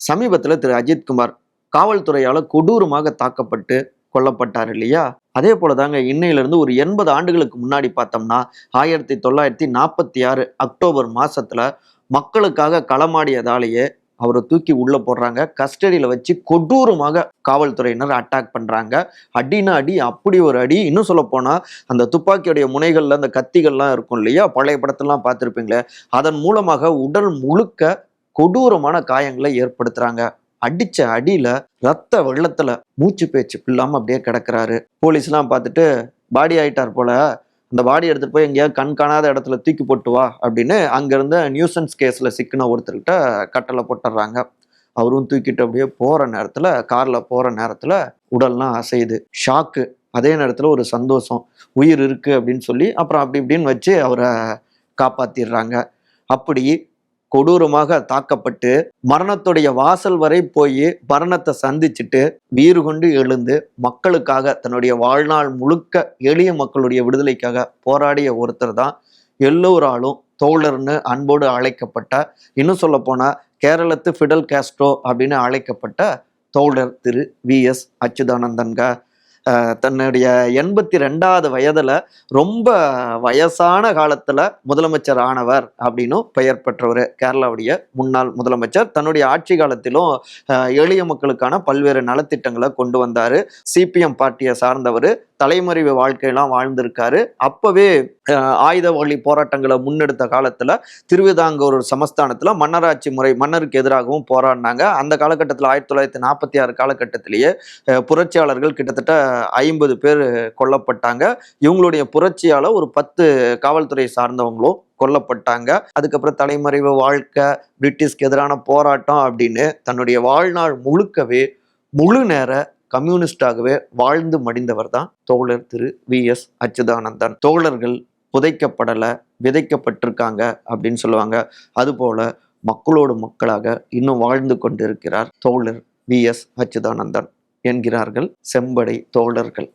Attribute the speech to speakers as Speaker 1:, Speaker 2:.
Speaker 1: சமீபத்துல திரு அஜித்குமார் காவல்துறையால கொடூரமாக தாக்கப்பட்டு கொல்லப்பட்டார் இல்லையா? அதே போலதாங்க இன்னையிலிருந்து ஒரு 80 ஆண்டுகளுக்கு முன்னாடி பார்த்தோம்னா 1946 அக்டோபர் மாசத்துல மக்களுக்காக களமாடியதாலேயே அவரை தூக்கி உள்ள போடுறாங்க. கஸ்டடியில வச்சு கொடூரமாக காவல்துறையினர் அட்டாக் பண்றாங்க. அடினா அடி, அப்படி ஒரு அடி. இன்னும் சொல்ல போனா அந்த துப்பாக்கியுடைய முனைகள்ல அந்த கத்திகள்லாம் இருக்கும் இல்லையா? பழைய படத்தெல்லாம் பார்த்திருப்பீங்களே. அதன் மூலமாக உடல் முழுக்க கொடூரமான காயங்களை ஏற்படுத்துறாங்க. அடிச்ச அடியில ரத்த வெள்ளத்துல மூச்சு பேச்சு இல்லாம அப்படியே கிடக்குறாரு. போலீஸ்லாம் பார்த்துட்டு பாடி ஆயிட்டார் போல, அந்த பாடி எடுத்துட்டு போய் எங்கேயாவது கண் காணாத இடத்துல தூக்கி போட்டு வா அப்படின்னு அங்க இருந்த நியூசன்ஸ் கேஸ்ல சிக்கின ஒருத்தர்கிட்ட கட்டளை போட்டுறாங்க. அவரும் தூக்கிட்டு அப்படியே போற நேரத்துல, கார்ல போற நேரத்துல உடல்லாம் அசையுது. ஷாக்கு. அதே நேரத்துல ஒரு சந்தோஷம். உயிர் இருக்கு அப்படின்னு சொல்லி அப்புறம் அப்படி இப்படின்னு வச்சு அவரை காப்பாத்திடுறாங்க. அப்படி கொடூரமாக தாக்கப்பட்டு மரணத்துடைய வாசல் வரை போய் மரணத்தை சந்திச்சுட்டு வீறு கொண்டு எழுந்து மக்களுக்காக தன்னுடைய வாழ்நாள் முழுக்க எளிய மக்களுடைய விடுதலைக்காக போராடிய ஒருத்தர் தான் எல்லோராலும் தோழர்னு அன்போடு அழைக்கப்பட்ட, இன்னும் சொல்ல போனா கேரளத்து ஃபிடல் காஸ்ட்ரோ அப்படின்னு அழைக்கப்பட்ட தோழர் திரு வி.எஸ். அச்சுதானந்தன்க. தன்னுடைய 82வது வயதுல ரொம்ப வயசான காலத்துல முதலமைச்சர் ஆனவர் அப்படின்னும் பெயர் பெற்றவர். கேரளாவுடைய முன்னாள் முதலமைச்சர். தன்னுடைய ஆட்சி காலத்திலும் எளிய மக்களுக்கான பல்வேறு நலத்திட்டங்களை கொண்டு வந்தாரு. சிபிஎம் பார்ட்டியை சார்ந்தவர். தலைமறைவு வாழ்க்கையெல்லாம் வாழ்ந்திருக்காரு. அப்பவே ஆயுத வழி போராட்டங்களை முன்னெடுத்த காலத்துல திருவிதாங்கூர் சமஸ்தானத்துல மன்னராட்சி முறை, மன்னருக்கு எதிராகவும் போராடினாங்க. அந்த காலகட்டத்தில் 1946 காலகட்டத்திலேயே புரட்சியாளர்கள் கிட்டத்தட்ட 50 பேர் கொல்லப்பட்டாங்க. இவங்களுடைய புரட்சியால ஒரு 10 காவல்துறை சார்ந்தவங்களும் கொல்லப்பட்டாங்க. அதுக்கப்புறம் தலைமறைவு வாழ்க்கை, பிரிட்டிஷ்க்கு எதிரான போராட்டம் அப்படின்னு தன்னுடைய வாழ்நாள் முழுக்கவே முழு நேர கம்யூனிஸ்டாகவே வாழ்ந்து மடிந்தவர் தான் தோழர் திரு வி.எஸ். அச்சுதானந்தன். தோழர்கள் புதைக்கப்படல, விதைக்கப்பட்டிருக்காங்க அப்படின்னு சொல்லுவாங்க. அதுபோல மக்களோடு மக்களாக இன்னும் வாழ்ந்து கொண்டிருக்கிறார் தோழர் வி.எஸ். அச்சுதானந்தன் என்கிறார்கள் செம்படை தோழர்கள்.